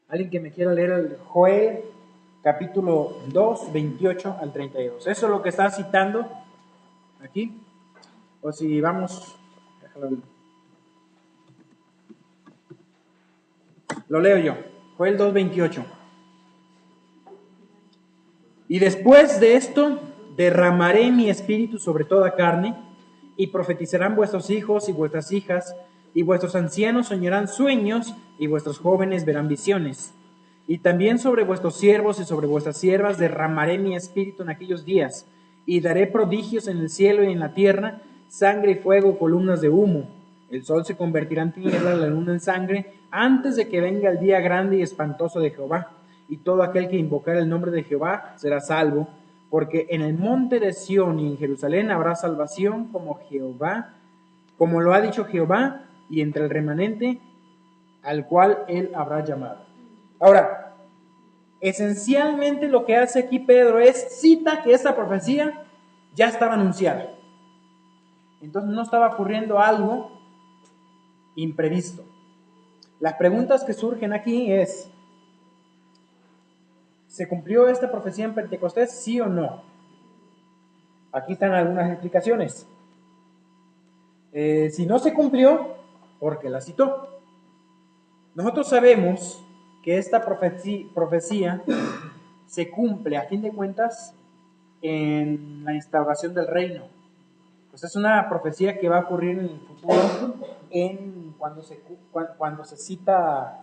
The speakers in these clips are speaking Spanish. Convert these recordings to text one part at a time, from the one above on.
Alguien que me quiera leer el Joel, capítulo 2, 28 al 32. Eso es lo que está citando aquí. O si vamos, déjalo, lo leo yo. Joel 2, 28. Y después de esto, derramaré mi espíritu sobre toda carne, y profetizarán vuestros hijos y vuestras hijas, y vuestros ancianos soñarán sueños, y vuestros jóvenes verán visiones. Y también sobre vuestros siervos y sobre vuestras siervas derramaré mi espíritu en aquellos días, y daré prodigios en el cielo y en la tierra, sangre y fuego, columnas de humo. El sol se convertirá en tinieblas, la luna en sangre, antes de que venga el día grande y espantoso de Jehová. Y todo aquel que invocare el nombre de Jehová será salvo, porque en el monte de Sión y en Jerusalén habrá salvación, como Jehová, como lo ha dicho Jehová, y entre el remanente al cual él habrá llamado. Ahora, esencialmente lo que hace aquí Pedro es cita que esta profecía ya estaba anunciada. Entonces no estaba ocurriendo algo imprevisto. Las preguntas que surgen aquí es: ¿se cumplió esta profecía en Pentecostés, sí o no? Aquí están algunas explicaciones. Si no se cumplió, ¿por qué la citó? Nosotros sabemos que esta profecía se cumple, a fin de cuentas, en la instauración del reino. Pues es una profecía que va a ocurrir en el futuro, cuando se cita,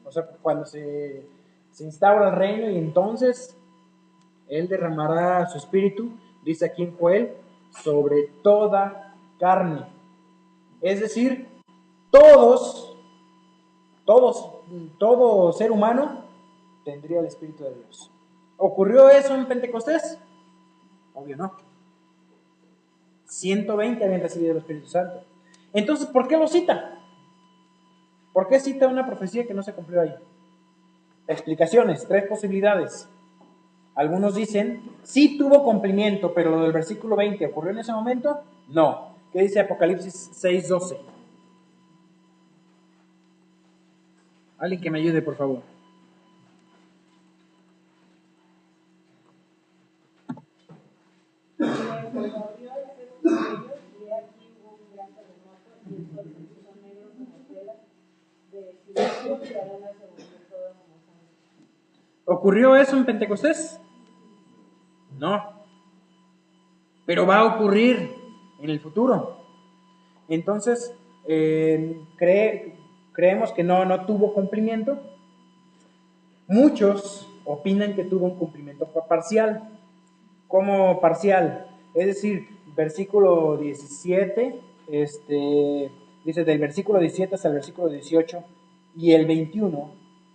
o sea, cuando se instaura el reino, y entonces él derramará su espíritu, dice aquí en Joel, sobre toda carne. Es decir, todo ser humano tendría el Espíritu de Dios. ¿Ocurrió eso en Pentecostés? Obvio no. 120 habían recibido el Espíritu Santo. Entonces, ¿por qué lo cita? ¿Por qué cita una profecía que no se cumplió ahí? Explicaciones, 3 posibilidades. Algunos dicen, sí tuvo cumplimiento, pero lo del versículo 20, ¿ocurrió en ese momento? No. ¿Qué dice Apocalipsis 6:12? Alguien que me ayude, por favor. ¿Ocurrió eso en Pentecostés? No. Pero va a ocurrir en el futuro. Entonces, creemos que no tuvo cumplimiento. Muchos opinan que tuvo un cumplimiento parcial. ¿Cómo parcial? Es decir, versículo 17, dice del versículo 17 hasta el versículo 18 y el 21,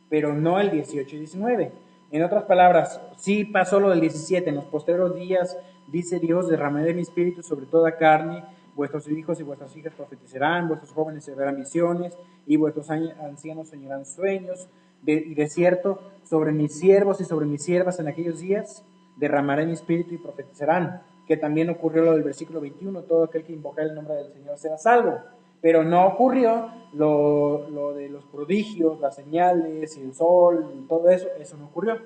pero no el 18 y 19. En otras palabras, sí pasó lo del 17, en los postreros días, dice Dios, derramaré mi espíritu sobre toda carne, vuestros hijos y vuestras hijas profetizarán, vuestros jóvenes se verán visiones, y vuestros ancianos soñarán sueños, y de cierto, sobre mis siervos y sobre mis siervas en aquellos días, derramaré mi espíritu y profetizarán. Que también ocurrió lo del versículo 21, todo aquel que invoque el nombre del Señor será salvo. Pero no ocurrió lo de los prodigios, las señales, y el sol, y todo eso no ocurrió.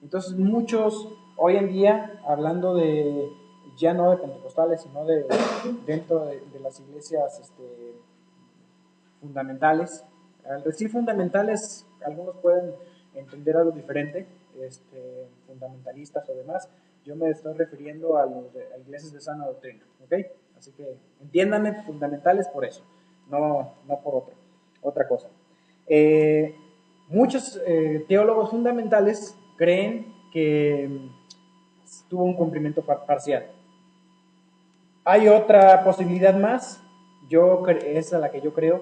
Entonces muchos hoy en día, hablando de, ya no de pentecostales, sino de dentro de las iglesias fundamentales, al decir fundamentales, algunos pueden entender algo diferente, fundamentalistas o demás. Yo me estoy refiriendo a iglesias de sana doctrina, ¿ok? Así que entiéndanme, fundamentales por eso, no por otra cosa. Muchos teólogos fundamentales creen que tuvo un cumplimiento parcial. Hay otra posibilidad más, esa es la que yo creo.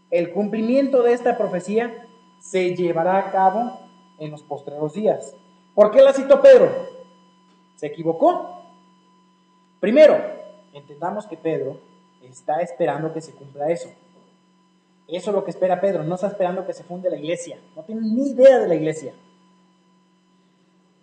El cumplimiento de esta profecía se llevará a cabo en los postreros días. ¿Por qué la citó Pedro? ¿Se equivocó? Primero, entendamos que Pedro está esperando que se cumpla eso. Eso es lo que espera Pedro, no está esperando que se funde la iglesia, no tiene ni idea de la iglesia.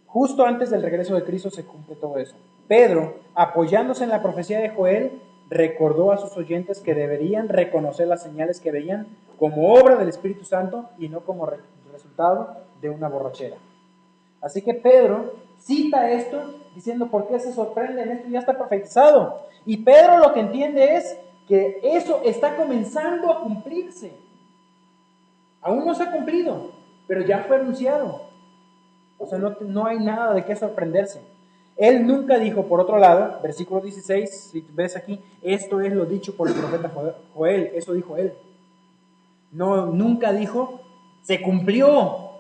Justo antes del regreso de Cristo se cumple todo eso. Pedro, apoyándose en la profecía de Joel, recordó a sus oyentes que deberían reconocer las señales que veían como obra del Espíritu Santo y no como resultado de una borrachera. Así que Pedro cita esto diciendo, ¿por qué se sorprenden? Esto ya está profetizado. Y Pedro lo que entiende es que eso está comenzando a cumplirse. Aún no se ha cumplido, pero ya fue anunciado. O sea, no hay nada de qué sorprenderse. Él nunca dijo, por otro lado, versículo 16, si ves aquí, esto es lo dicho por el profeta Joel, eso dijo él. No, nunca dijo, se cumplió,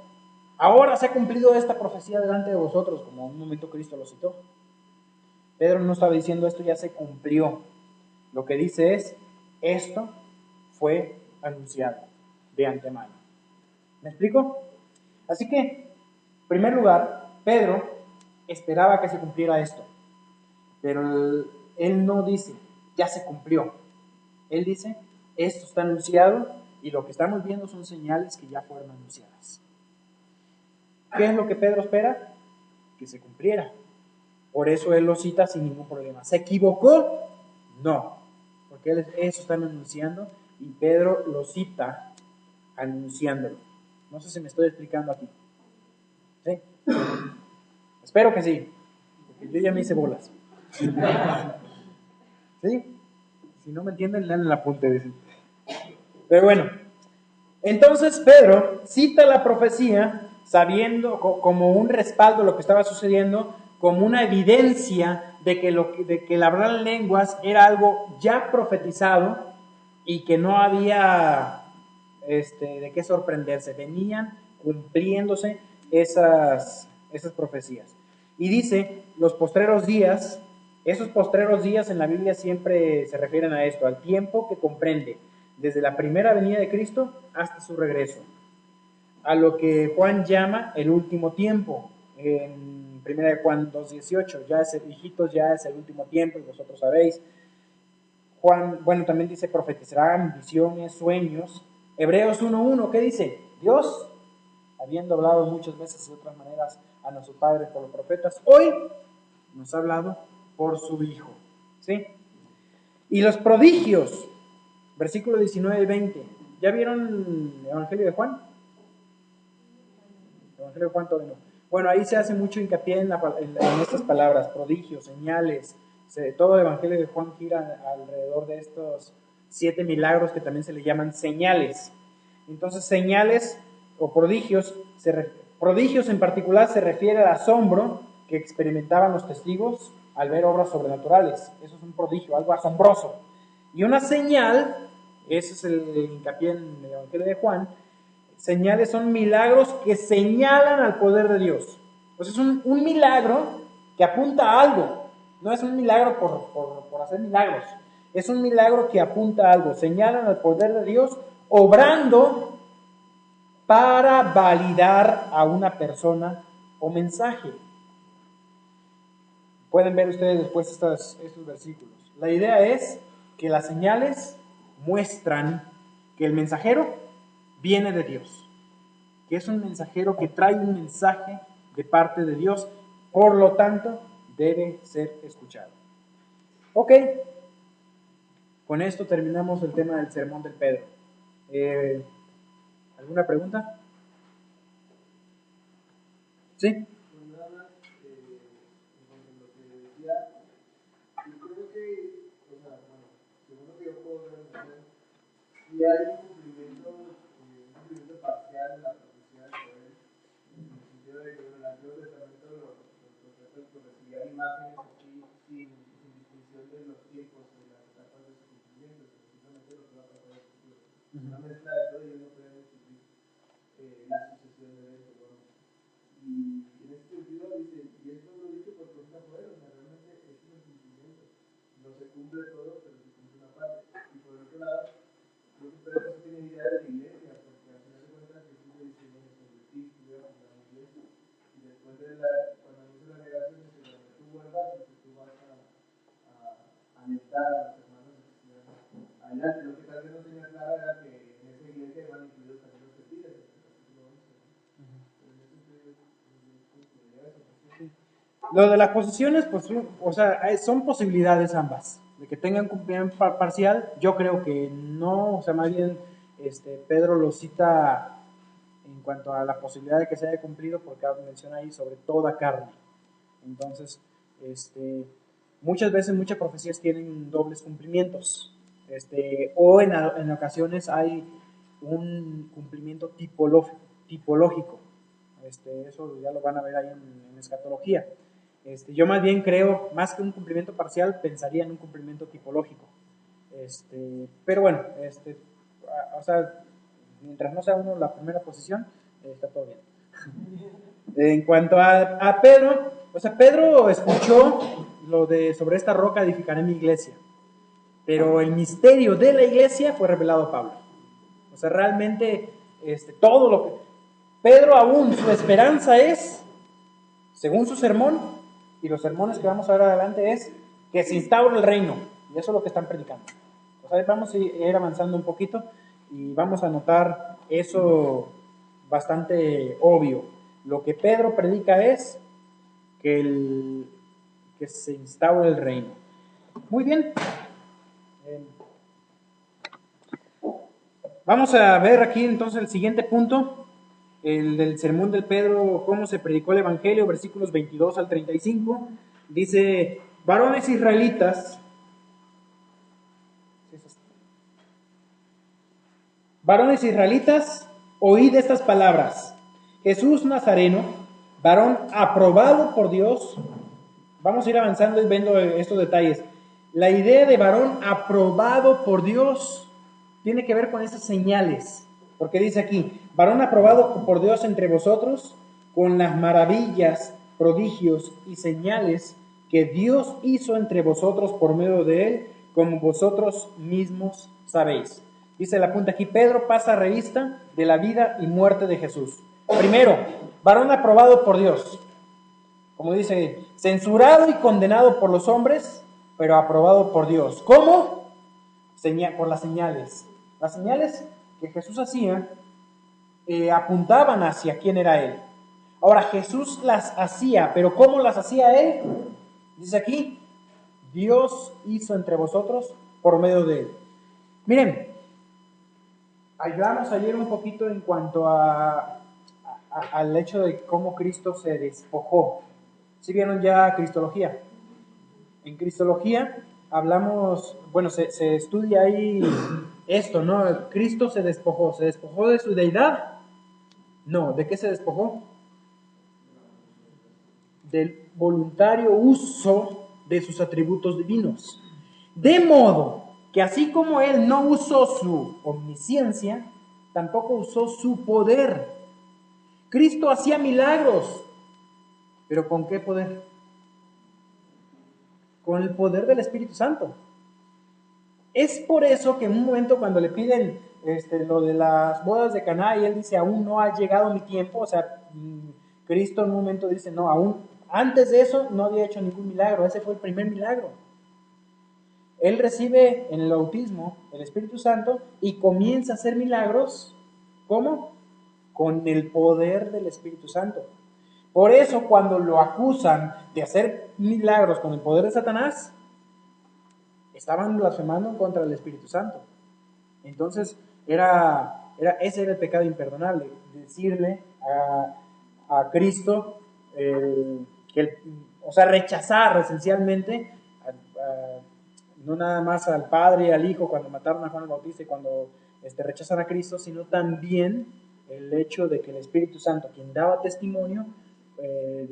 ahora se ha cumplido esta profecía delante de vosotros, como en un momento Cristo lo citó. Pedro no estaba diciendo, esto ya se cumplió. Lo que dice es, esto fue anunciado de antemano. ¿Me explico? Así que, en primer lugar, Pedro esperaba que se cumpliera esto, pero él no dice, ya se cumplió. Él dice, esto está anunciado y lo que estamos viendo son señales que ya fueron anunciadas. ¿Qué es lo que Pedro espera? Que se cumpliera. Por eso él lo cita sin ningún problema. ¿Se equivocó? No, porque eso están anunciando y Pedro lo cita anunciándolo. No sé si me estoy explicando aquí. ¿Sí? Espero que sí, porque yo ya me hice bolas. ¿Sí? Si no me entienden, lean el apunte. Dicen. Pero bueno, entonces Pedro cita la profecía sabiendo como un respaldo lo que estaba sucediendo, como una evidencia de que el hablar en lenguas era algo ya profetizado y que no había de qué sorprenderse, venían cumpliéndose esas profecías. Y dice, los postreros días, esos postreros días en la Biblia siempre se refieren a esto, al tiempo que comprende desde la primera venida de Cristo hasta su regreso, a lo que Juan llama el último tiempo. En 1 Juan 2:18, ya es, hijitos, ya es el último tiempo y vosotros sabéis. Juan, bueno, también dice, profetizarán visiones, sueños. Hebreos 1:1, ¿qué dice? Dios, habiendo hablado muchas veces de otras maneras a nuestros padres por los profetas, hoy nos ha hablado por su Hijo. ¿Sí? Y los prodigios, versículos 19 y 20. ¿Ya vieron el Evangelio de Juan? El Evangelio de Juan todavía no. Bueno, ahí se hace mucho hincapié en estas palabras, prodigios, señales. Todo el Evangelio de Juan gira alrededor de estos 7 milagros que también se le llaman señales. Entonces, señales o prodigios, prodigios en particular se refiere al asombro que experimentaban los testigos al ver obras sobrenaturales. Eso es un prodigio, algo asombroso. Y una señal, ese es el hincapié en el Evangelio de Juan, señales son milagros que señalan al poder de Dios. Entonces es un milagro que apunta a algo. No es un milagro por hacer milagros. Es un milagro que apunta a algo. Señalan al poder de Dios obrando para validar a una persona o mensaje. Pueden ver ustedes después estos versículos. La idea es que las señales muestran que el mensajero viene de Dios, que es un mensajero que trae un mensaje de parte de Dios, por lo tanto, debe ser escuchado. Ok, con esto terminamos el tema del sermón del Pedro. ¿Alguna pregunta? ¿Sí? Y hay un cumplimiento parcial de la profecía de Joel, en el sentido de que en el Antiguo Testamento los profetas recibían imágenes aquí sin distinción de los tiempos y las etapas de su cumplimiento, simplemente lo que va a pasar en el futuro. Una mezcla de todo y ellos no pueden distinguir la sucesión de eventos. ¿No? Y en este sentido dice, y esto lo dicho por profeta Joel, o sea, realmente es un cumplimiento. No se cumple todo, pero se cumple una parte. Y por otro lado, pero no se tiene idea de la iglesia, porque al final de cuentas Jesús le dice, bueno, sobre ti, tú voy a fundar una iglesia. Y después cuando anuncia la negación, dice, cuando tú vuelvas, tú vas a alentar a los hermanos de que allá. Lo que tal vez no tenía claro era que en esa iglesia iban incluidos también los gentiles, en el capítulo 11. Pero en ese sentido, Lo de las posiciones, pues, o sea, son posibilidades ambas. De que tengan cumplimiento parcial, yo creo que no, o sea, más bien Pedro lo cita en cuanto a la posibilidad de que se haya cumplido, porque menciona ahí sobre toda carne. Entonces, muchas veces muchas profecías tienen dobles cumplimientos, o en ocasiones hay un cumplimiento tipológico. Eso ya lo van a ver ahí en escatología. Yo más bien creo, más que un cumplimiento parcial, pensaría en un cumplimiento tipológico. Pero bueno, o sea, mientras no sea uno la primera posición, está todo bien. En cuanto a Pedro, o sea, Pedro escuchó lo de sobre esta roca edificaré mi iglesia, pero el misterio de la iglesia fue revelado a Pablo. O sea, realmente todo lo que Pedro aún su esperanza es, según su sermón y los sermones que vamos a ver adelante, es que se instaure el reino, y eso es lo que están predicando. O sea, vamos a ir avanzando un poquito y vamos a notar eso bastante obvio. Lo que Pedro predica es que se instaure el reino. Muy bien. Vamos a ver aquí entonces el siguiente punto, el del sermón del Pedro, cómo se predicó el evangelio, versículos 22 al 35. Dice: varones israelitas, oíd estas palabras. Jesús Nazareno, varón aprobado por Dios. Vamos a ir avanzando y viendo estos detalles. La idea de varón aprobado por Dios tiene que ver con esas señales, porque dice aquí: varón aprobado por Dios entre vosotros, con las maravillas, prodigios y señales que Dios hizo entre vosotros por medio de él, como vosotros mismos sabéis. Dice la punta aquí: Pedro pasa revista de la vida y muerte de Jesús. Primero, varón aprobado por Dios. Como dice, censurado y condenado por los hombres, pero aprobado por Dios. ¿Cómo? Por las señales. Las señales que Jesús hacía apuntaban hacia quién era Él. Ahora, Jesús las hacía, pero ¿cómo las hacía Él? Dice aquí: Dios hizo entre vosotros por medio de Él. Miren, hablamos ayer un poquito en cuanto al hecho de cómo Cristo se despojó. ¿Sí vieron ya Cristología? En Cristología hablamos, bueno, se estudia ahí esto, ¿no? Cristo se despojó de su deidad. No, ¿de qué se despojó? Del voluntario uso de sus atributos divinos. De modo que así como Él no usó su omnisciencia, tampoco usó su poder. Cristo hacía milagros, pero ¿con qué poder? Con el poder del Espíritu Santo. Es por eso que en un momento cuando le piden lo de las bodas de Caná y él dice: aún no ha llegado mi tiempo, o sea, Cristo en un momento dice: no, aún antes de eso no había hecho ningún milagro, ese fue el primer milagro. Él recibe en el bautismo el Espíritu Santo y comienza a hacer milagros. ¿Cómo? Con el poder del Espíritu Santo. Por eso cuando lo acusan de hacer milagros con el poder de Satanás, estaban blasfemando contra el Espíritu Santo. Entonces, ese era el pecado imperdonable, decirle a Cristo, o sea, rechazar esencialmente, no nada más al Padre y al Hijo cuando mataron a Juan el Bautista y cuando rechazan a Cristo, sino también el hecho de que el Espíritu Santo, quien daba testimonio de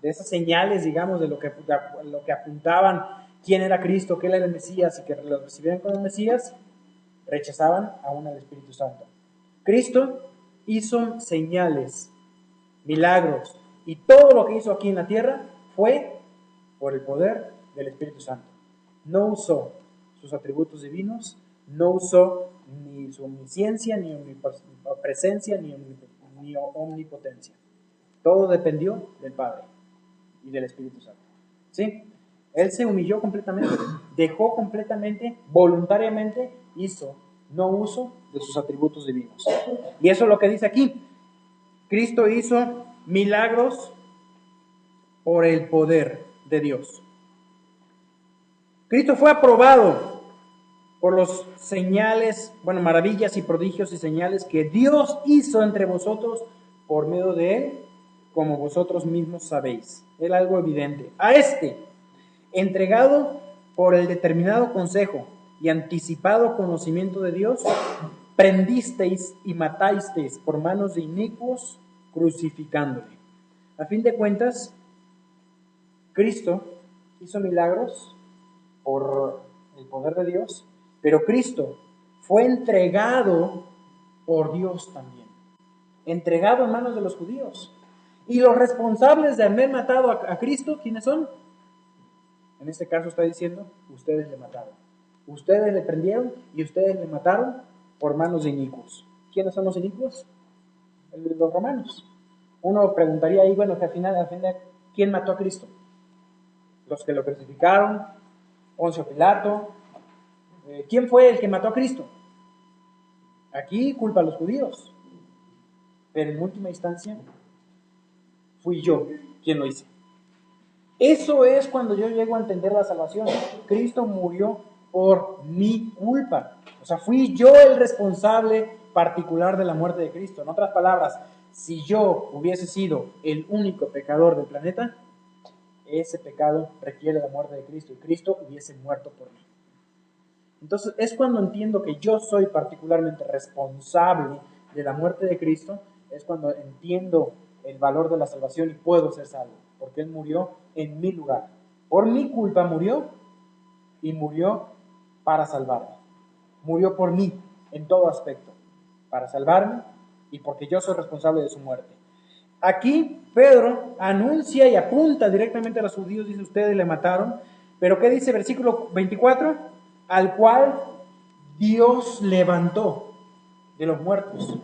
esas señales, digamos, de lo que apuntaban quién era Cristo, que él era el Mesías, y que lo recibieran como Mesías, rechazaban aún al Espíritu Santo. Cristo hizo señales, milagros, y todo lo que hizo aquí en la tierra fue por el poder del Espíritu Santo. No usó sus atributos divinos, no usó ni su omnisciencia, ni omnipresencia, ni omnipotencia. Todo dependió del Padre y del Espíritu Santo. ¿Sí? Él se humilló completamente, dejó completamente, voluntariamente, no uso de sus atributos divinos. Y eso es lo que dice aquí. Cristo hizo milagros por el poder de Dios. Cristo fue aprobado por los señales, maravillas y prodigios y señales que Dios hizo entre vosotros por medio de él, como vosotros mismos sabéis. Era algo evidente. A este, entregado por el determinado consejo y anticipado conocimiento de Dios, prendisteis y matasteis por manos de inicuos, crucificándole. A fin de cuentas, Cristo hizo milagros por el poder de Dios, pero Cristo fue entregado por Dios también, entregado en manos de los judíos. Y los responsables de haber matado a Cristo, ¿quiénes son? En este caso está diciendo, ustedes le mataron. Ustedes le prendieron y ustedes le mataron por manos de inicuos. ¿Quiénes son los inicuos? Los romanos. Uno preguntaría ahí, que al final, ¿quién mató a Cristo? Los que lo crucificaron, Poncio Pilato. ¿Quién fue el que mató a Cristo? Aquí culpa a los judíos. Pero en última instancia, fui yo quien lo hice. Eso es cuando yo llego a entender la salvación. Cristo murió por mi culpa. O sea, fui yo el responsable particular de la muerte de Cristo. En otras palabras, si yo hubiese sido el único pecador del planeta, ese pecado requiere la muerte de Cristo y Cristo hubiese muerto por mí. Entonces es cuando entiendo que yo soy particularmente responsable de la muerte de Cristo, es cuando entiendo el valor de la salvación y puedo ser salvo, porque Él murió en mi lugar. Por mi culpa murió y murió para salvarme. Murió por mí en todo aspecto, para salvarme y porque yo soy responsable de su muerte. Aquí Pedro anuncia y apunta directamente a los judíos, dice ustedes le mataron, pero ¿qué dice versículo 24? Al cual Dios levantó de los muertos.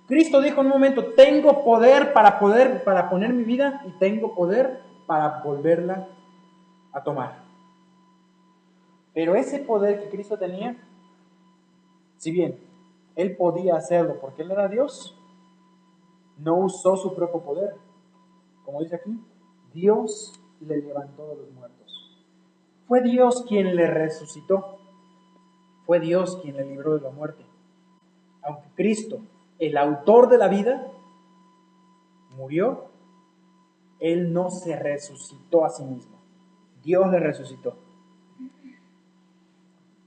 Cristo dijo en un momento, tengo poder para poner mi vida y tengo poder para volverla a tomar. Pero ese poder que Cristo tenía, si bien Él podía hacerlo porque Él era Dios, no usó su propio poder. Como dice aquí, Dios le levantó de los muertos. Fue Dios quien le resucitó. Fue Dios quien le libró de la muerte. Aunque Cristo, el autor de la vida, murió, Él no se resucitó a sí mismo. Dios le resucitó.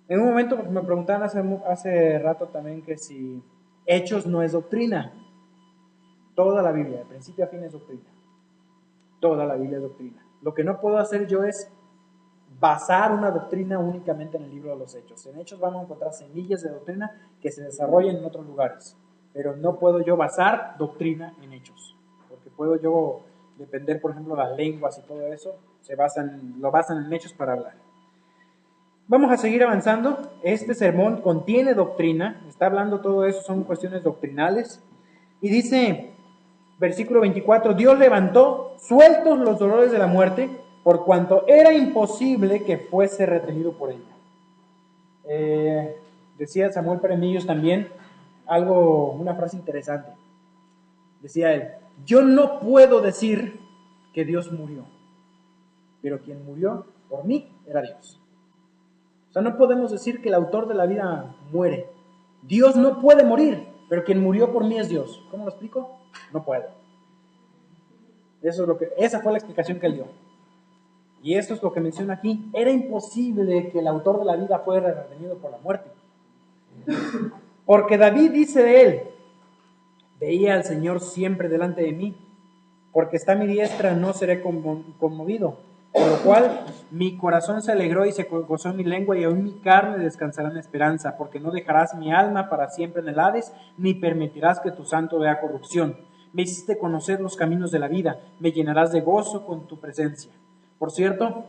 En un momento me preguntaban hace rato también que si Hechos no es doctrina. Toda la Biblia, de principio a fin, es doctrina. Toda la Biblia es doctrina. Lo que no puedo hacer yo es basar una doctrina únicamente en el libro de los Hechos. En Hechos vamos a encontrar semillas de doctrina que se desarrollan en otros lugares, pero no puedo yo basar doctrina en Hechos, porque puedo yo depender, por ejemplo, las lenguas y todo eso, lo basan en Hechos para hablar. Vamos a seguir avanzando. Este sermón contiene doctrina, está hablando todo eso, son cuestiones doctrinales, y dice, versículo 24, Dios levantó sueltos los dolores de la muerte, por cuanto era imposible que fuese retenido por ella. Decía Samuel Peremillos también una frase interesante. Decía él, yo no puedo decir que Dios murió, pero quien murió por mí era Dios. O sea, no podemos decir que el autor de la vida muere. Dios no puede morir, pero quien murió por mí es Dios. ¿Cómo lo explico? No puedo. Esa fue la explicación que él dio. Y esto es lo que menciona aquí. Era imposible que el autor de la vida fuera retenido por la muerte. Porque David dice de él, veía al Señor siempre delante de mí, porque está a mi diestra, no seré conmovido. Por lo cual mi corazón se alegró y se gozó en mi lengua, y aún mi carne descansará en esperanza, porque no dejarás mi alma para siempre en el Hades, ni permitirás que tu santo vea corrupción. Me hiciste conocer los caminos de la vida, me llenarás de gozo con tu presencia. Por cierto,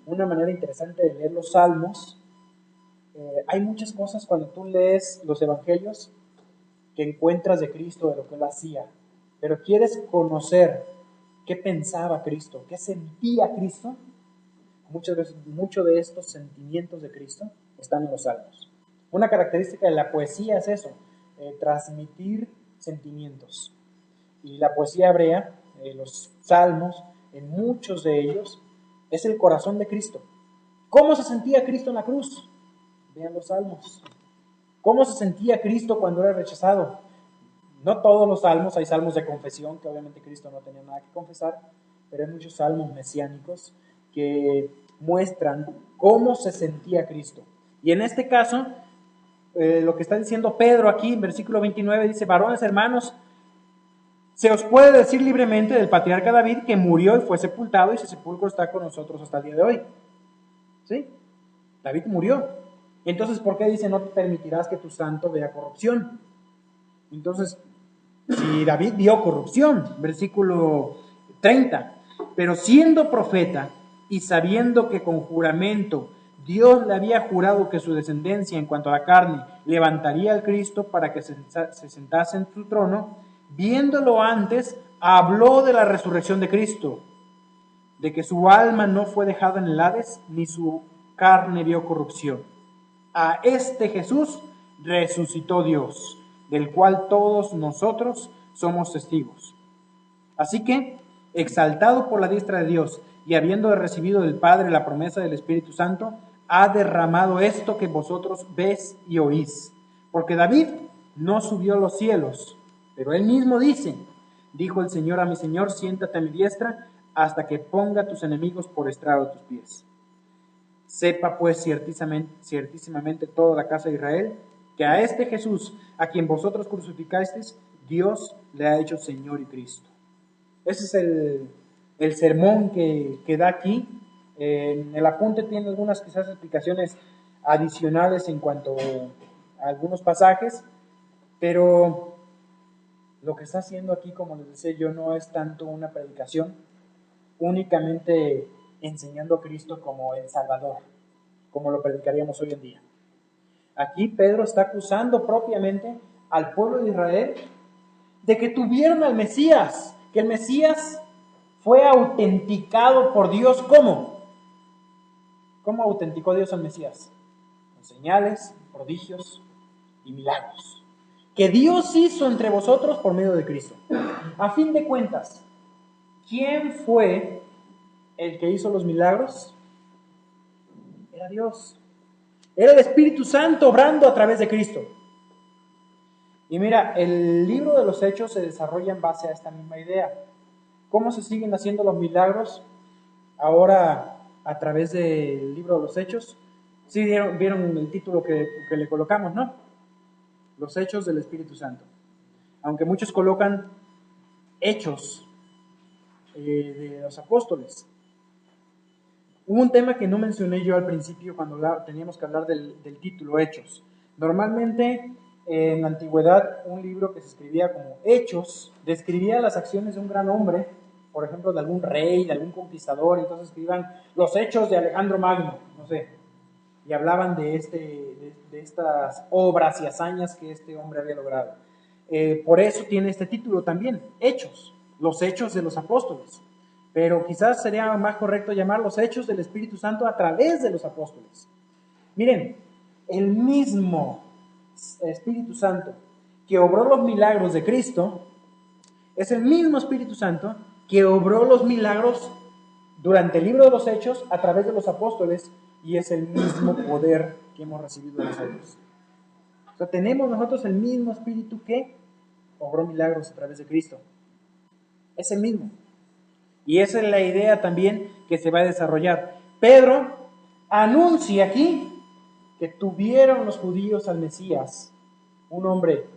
una manera interesante de leer los salmos, hay muchas cosas cuando tú lees los evangelios que encuentras de Cristo, de lo que Él hacía, pero quieres conocer qué pensaba Cristo, qué sentía Cristo. Muchas veces, muchos de estos sentimientos de Cristo están en los salmos. Una característica de la poesía es eso, transmitir sentimientos. Y la poesía hebrea, los salmos, en muchos de ellos, es el corazón de Cristo. ¿Cómo se sentía Cristo en la cruz? Vean los salmos. ¿Cómo se sentía Cristo cuando era rechazado? No todos los salmos, hay salmos de confesión, que obviamente Cristo no tenía nada que confesar, pero hay muchos salmos mesiánicos que muestran cómo se sentía Cristo. Y en este caso, lo que está diciendo Pedro aquí en versículo 29 dice: varones hermanos, se os puede decir libremente del patriarca David que murió y fue sepultado y su sepulcro está con nosotros hasta el día de hoy. ¿Sí? David murió. Entonces, ¿por qué dice no te permitirás que tu santo vea corrupción? Entonces, si David vio corrupción, versículo 30, pero siendo profeta y sabiendo que con juramento Dios le había jurado que su descendencia en cuanto a la carne levantaría al Cristo para que se sentase en su trono, viéndolo antes, habló de la resurrección de Cristo, de que su alma no fue dejada en el Hades, ni su carne vio corrupción. A este Jesús resucitó Dios, del cual todos nosotros somos testigos. Así que, exaltado por la diestra de Dios y habiendo recibido del Padre la promesa del Espíritu Santo, ha derramado esto que vosotros ves y oís. Porque David no subió a los cielos, pero él mismo dice: dijo el Señor a mi Señor, siéntate a mi diestra hasta que ponga tus enemigos por estrado de tus pies. Sepa pues ciertísimamente toda la casa de Israel que a este Jesús, a quien vosotros crucificasteis, Dios le ha hecho Señor y Cristo. Ese es el sermón que da aquí. En el apunte tiene algunas quizás explicaciones adicionales en cuanto a algunos pasajes, pero lo que está haciendo aquí, como les decía yo, no es tanto una predicación, únicamente enseñando a Cristo como el Salvador, como lo predicaríamos hoy en día. Aquí Pedro está acusando propiamente al pueblo de Israel de que tuvieron al Mesías, que el Mesías fue autenticado por Dios. ¿Cómo? ¿Cómo autenticó Dios al Mesías? Con señales, prodigios y milagros que Dios hizo entre vosotros por medio de Cristo. A fin de cuentas, ¿quién fue el que hizo los milagros? Era Dios. Era el Espíritu Santo obrando a través de Cristo. Y mira, el libro de los Hechos se desarrolla en base a esta misma idea. ¿Cómo se siguen haciendo los milagros ahora a través del libro de los Hechos? Sí, vieron el título que le colocamos, ¿no? Los Hechos del Espíritu Santo. Aunque muchos colocan Hechos de los Apóstoles. Hubo un tema que no mencioné yo al principio cuando teníamos que hablar del título Hechos. Normalmente en la antigüedad un libro que se escribía como Hechos describía las acciones de un gran hombre, por ejemplo de algún rey, de algún conquistador. Entonces escribían los hechos de Alejandro Magno, no sé, y hablaban de estas obras y hazañas que este hombre había logrado. Por eso tiene este título también, Hechos, los hechos de los apóstoles. Pero quizás sería más correcto llamar los hechos del Espíritu Santo a través de los apóstoles. Miren, el mismo Espíritu Santo que obró los milagros de Cristo es el mismo Espíritu Santo que obró los milagros durante el libro de los Hechos a través de los apóstoles, y es el mismo poder que hemos recibido de nosotros. O sea, tenemos nosotros el mismo Espíritu que obró milagros a través de Cristo. Es el mismo. Y esa es la idea también que se va a desarrollar. Pedro anuncia aquí que tuvieron los judíos al Mesías, un hombre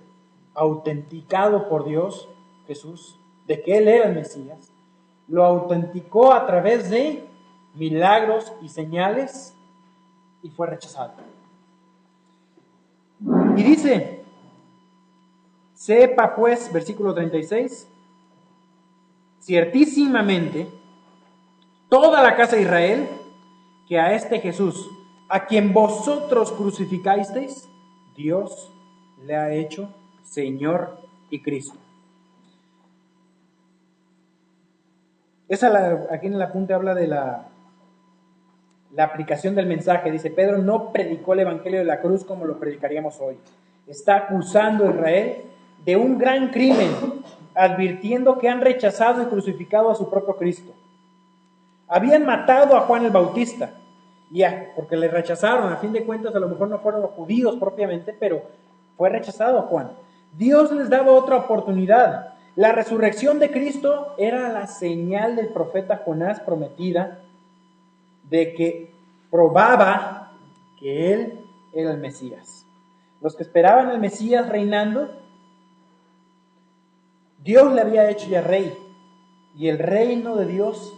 autenticado por Dios, Jesús, de que él era el Mesías. Lo autenticó a través de milagros y señales y fue rechazado. Y dice, sepa pues, versículo 36, ciertísimamente toda la casa de Israel que a este Jesús, a quien vosotros crucificasteis, Dios le ha hecho Señor y Cristo. Aquí en el apunte habla de la aplicación del mensaje. Dice, Pedro no predicó el evangelio de la cruz como lo predicaríamos hoy. Está acusando a Israel de un gran crimen, advirtiendo que han rechazado y crucificado a su propio Cristo. Habían matado a Juan el Bautista Ya, porque le rechazaron. A fin de cuentas, a lo mejor no fueron los judíos propiamente, pero fue rechazado Juan. Dios les daba otra oportunidad. La resurrección de Cristo era la señal del profeta Jonás prometida de que probaba que él era el Mesías. Los que esperaban al Mesías reinando, Dios le había hecho ya rey. Y el reino de Dios,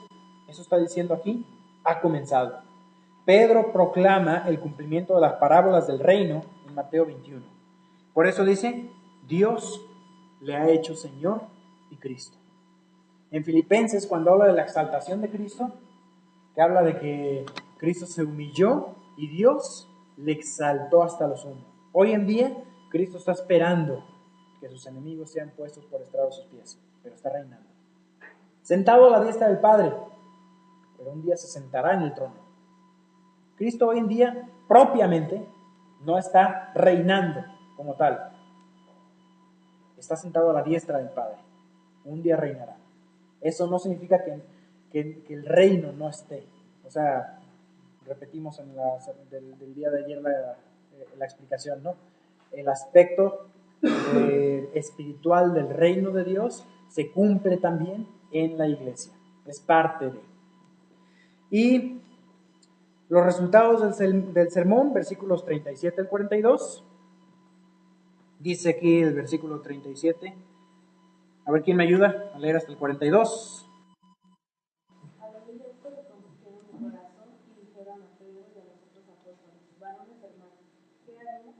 eso está diciendo aquí, ha comenzado. Pedro proclama el cumplimiento de las parábolas del reino en Mateo 21. Por eso dice, Dios le ha hecho Señor y Cristo. En Filipenses, cuando habla de la exaltación de Cristo, que habla de que Cristo se humilló y Dios le exaltó hasta lo sumo. Hoy en día, Cristo está esperando que sus enemigos sean puestos por estrado de sus pies, pero está reinando. Sentado a la diestra del Padre, pero un día se sentará en el trono. Cristo hoy en día, propiamente, no está reinando como tal. Está sentado a la diestra del Padre. Un día reinará. Eso no significa que el reino no esté. O sea, repetimos del día de ayer la explicación, ¿no? El aspecto espiritual del reino de Dios se cumple también en la iglesia. Es parte de. Y los resultados del sermón, versículos 37 al 42. Dice aquí el versículo 37. A ver quién me ayuda a leer hasta el 42. Al oír esto le compusieron su corazón y dijeron a Pedro y a los otros apóstoles: varones hermanos, ¿qué haremos?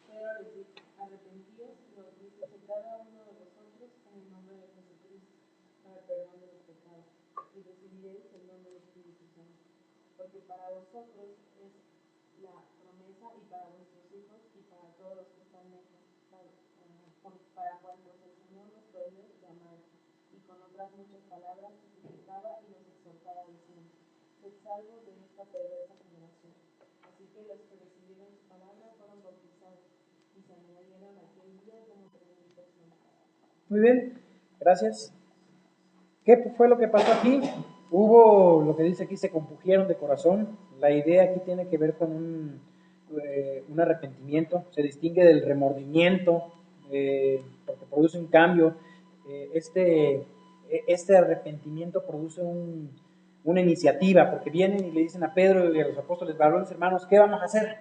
Pedro les dijo: arrepentíos y bautícese cada uno de vosotros en el nombre de Jesucristo para el perdón de los pecados, y recibiréis el don del Espíritu Santo. Porque para vosotros es la promesa, y para vuestros hijos, y para todos los que están lejos, para cuantos el Señor nuestro Dios llamara. Y con otras muchas palabras testificaba y los exhortaba diciendo: sed salvos de esta perversa generación. Así que los que recibieron su palabra fueron bautizados, y se añadieron aquel día como 3,000 personas. Muy bien, gracias. ¿Qué fue lo que pasó aquí? Hubo, lo que dice aquí, se compungieron de corazón. La idea aquí tiene que ver con un arrepentimiento. Se distingue del remordimiento, porque produce un cambio. Este arrepentimiento produce una iniciativa, porque vienen y le dicen a Pedro y a los apóstoles: varones hermanos, ¿qué vamos a hacer?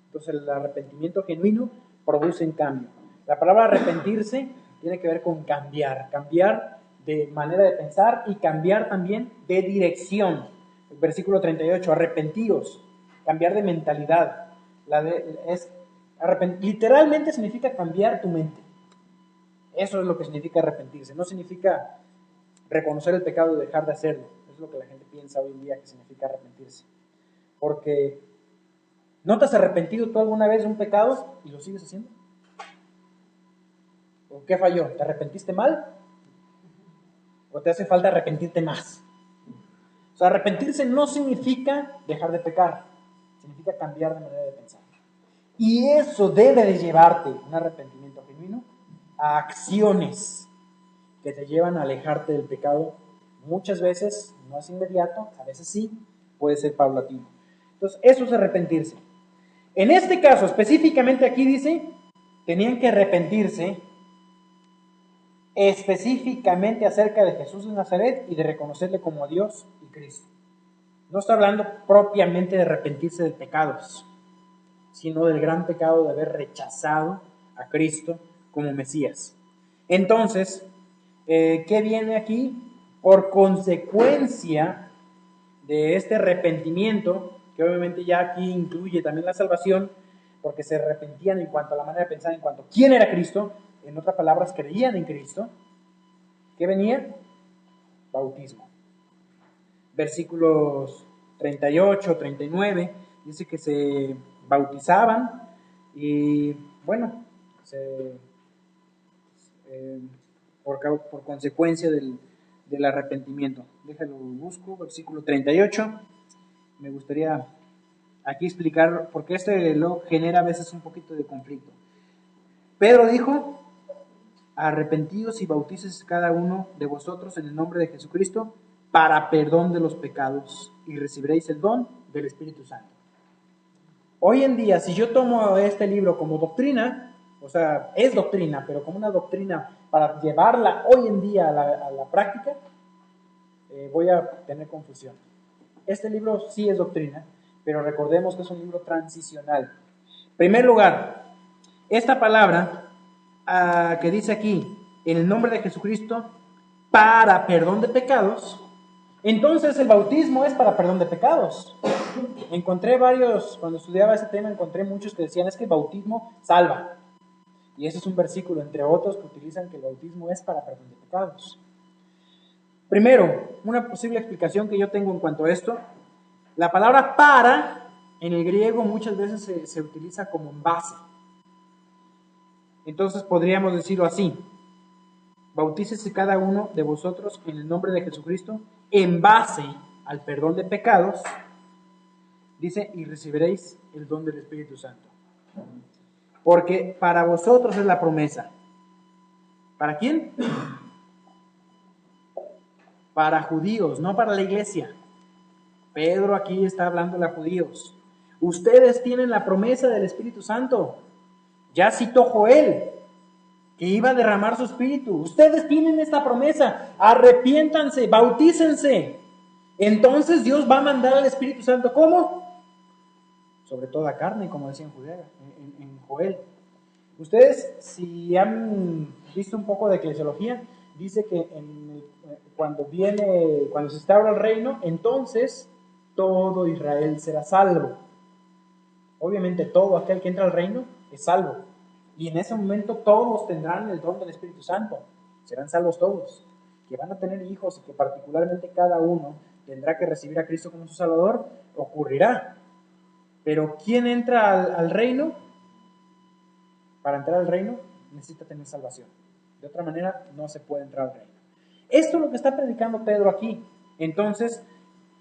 Entonces el arrepentimiento genuino produce un cambio. La palabra arrepentirse tiene que ver con cambiar de manera de pensar y cambiar también de dirección. El versículo 38, arrepentíos, cambiar de mentalidad. Literalmente significa cambiar tu mente. Eso es lo que significa arrepentirse. No significa reconocer el pecado y dejar de hacerlo. Eso es lo que la gente piensa hoy en día que significa arrepentirse. Porque ¿no te has arrepentido tú alguna vez de un pecado y lo sigues haciendo? ¿O qué falló? ¿Te arrepentiste mal? ¿O te hace falta arrepentirte más? O sea, arrepentirse no significa dejar de pecar, significa cambiar de manera de pensar. Y eso debe de llevarte, un arrepentimiento genuino, a acciones que te llevan a alejarte del pecado. Muchas veces no es inmediato, a veces sí, puede ser paulatino. Entonces, eso es arrepentirse. En este caso, específicamente aquí dice, tenían que arrepentirse específicamente acerca de Jesús de Nazaret y de reconocerle como Dios y Cristo. No está hablando propiamente de arrepentirse de pecados, sino del gran pecado de haber rechazado a Cristo como Mesías. Entonces, ¿qué viene aquí? Por consecuencia de este arrepentimiento, que obviamente ya aquí incluye también la salvación, porque se arrepentían en cuanto a la manera de pensar, en cuanto a quién era Cristo, en otras palabras, creían en Cristo. ¿Qué venía? Bautismo. Versículos 38, 39, dice que se bautizaban y, bueno, por consecuencia del arrepentimiento. Déjalo, busco, versículo 38. Me gustaría aquí explicar, porque lo genera a veces un poquito de conflicto. Pedro dijo: arrepentidos y bautícese cada uno de vosotros en el nombre de Jesucristo para perdón de los pecados y recibiréis el don del Espíritu Santo. Hoy en día, si yo tomo este libro como doctrina, o sea, es doctrina, pero como una doctrina para llevarla hoy en día a la práctica, voy a tener confusión. Este libro sí es doctrina, pero recordemos que es un libro transicional. En primer lugar, esta palabra que dice aquí, en el nombre de Jesucristo, para perdón de pecados, entonces el bautismo es para perdón de pecados. Encontré varios, cuando estudiaba ese tema, encontré muchos que decían, es que el bautismo salva. Y ese es un versículo, entre otros, que utilizan que el bautismo es para perdón de pecados. Primero, una posible explicación que yo tengo en cuanto a esto, la palabra para, en el griego muchas veces se utiliza como en base. Entonces podríamos decirlo así, bautícese cada uno de vosotros en el nombre de Jesucristo, en base al perdón de pecados, dice, y recibiréis el don del Espíritu Santo. Porque para vosotros es la promesa. ¿Para quién? Para judíos, no para la iglesia. Pedro aquí está hablando a judíos. Ustedes tienen la promesa del Espíritu Santo. Ya citó Joel, que iba a derramar su Espíritu. Ustedes tienen esta promesa. Arrepiéntanse, bautícense. Entonces Dios va a mandar al Espíritu Santo. ¿Cómo? Sobre toda carne, como decía en Joel. Ustedes, si han visto un poco de eclesiología, dice que cuando se instaura el reino, entonces todo Israel será salvo. Obviamente todo aquel que entra al reino es salvo. Y en ese momento todos tendrán el don del Espíritu Santo. Serán salvos todos. Que van a tener hijos y que particularmente cada uno tendrá que recibir a Cristo como su Salvador, ocurrirá. Pero ¿quién entra al reino? Para entrar al reino necesita tener salvación. De otra manera no se puede entrar al reino. Esto es lo que está predicando Pedro aquí. Entonces,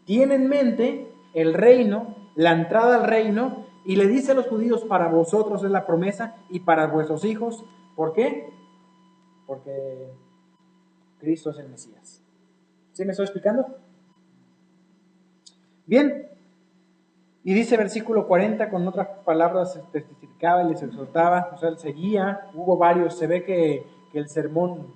tiene en mente el reino, la entrada al reino, y le dice a los judíos, para vosotros es la promesa y para vuestros hijos. ¿Por qué? Porque Cristo es el Mesías. ¿Sí me estoy explicando? Bien. Y dice versículo 40, con otras palabras testificaba y les exhortaba, o sea, él seguía, hubo varios, se ve que el sermón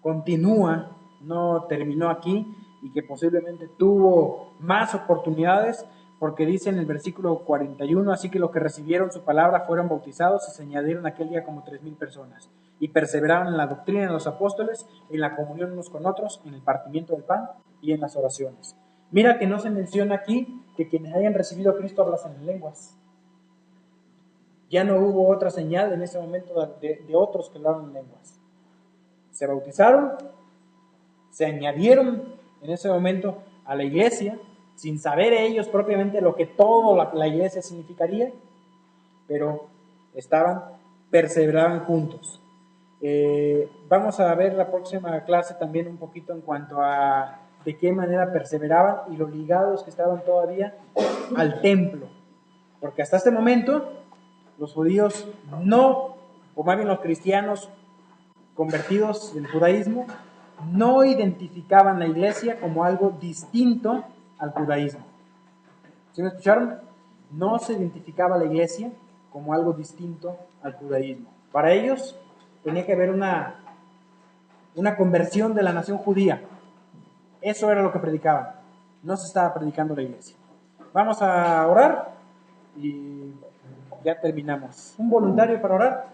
continúa, no terminó aquí, y que posiblemente tuvo más oportunidades, porque dice en el versículo 41, así que los que recibieron su palabra fueron bautizados y se añadieron aquel día como 3,000 personas, y perseveraron en la doctrina de los apóstoles, en la comunión unos con otros, en el partimiento del pan y en las oraciones. Mira que no se menciona aquí que quienes hayan recibido a Cristo hablasen en lenguas. Ya no hubo otra señal en ese momento de otros que hablaron en lenguas. Se bautizaron, se añadieron en ese momento a la iglesia, sin saber ellos propiamente lo que toda la iglesia significaría, pero perseveraban juntos. Vamos a ver la próxima clase también un poquito en cuanto a de qué manera perseveraban y lo ligados que estaban todavía al templo. Porque hasta este momento los judíos no, o más bien los cristianos convertidos del judaísmo, no identificaban la iglesia como algo distinto al judaísmo. ¿Sí me escucharon? No se identificaba la iglesia como algo distinto al judaísmo. Para ellos tenía que haber una conversión de la nación judía. Eso era lo que predicaban. No se estaba predicando la iglesia. Vamos a orar y ya terminamos. ¿Un voluntario para orar?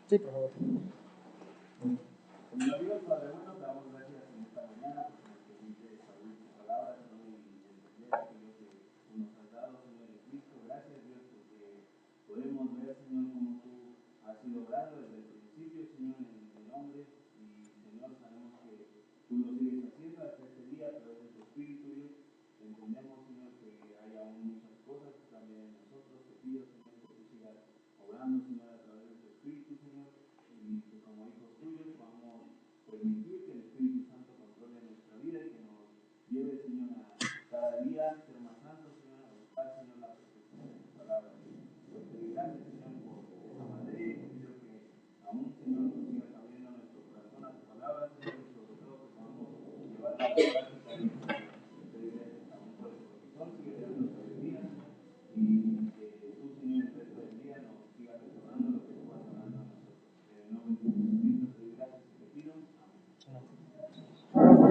Sí, por favor. Señor Dios, Padre bueno, te damos gracias en esta mañana porque nos permite saber tu palabra, Señor, y entender aquello que tú nos has dado, Señor de Cristo. Gracias, Dios, porque podemos ver, Señor, cómo tú has sido obrando desde el principio, Señor, en tu nombre. Y, Señor, sabemos que tú lo sigues haciendo hasta este día a través de tu Espíritu, Dios. Entendemos, Señor, que hay aún muchas cosas que cambian en nosotros. Te pido, Señor, que tú sigas obrando, Señor, a través de tu Espíritu, Señor, y que como hijos tuyos podamos permitir que el Espíritu Santo controle nuestra vida y que nos lleve, Señor, a cada día ser más santos, Señor, a buscar, Señor, la perfección de tu palabra. Pues te doy gracias, Señor, por esta materia y te pido que aún, Señor, nos sigas abriendo nuestro corazón a tu palabra, Señor.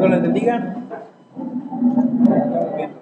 Dios les bendiga. Estamos viendo.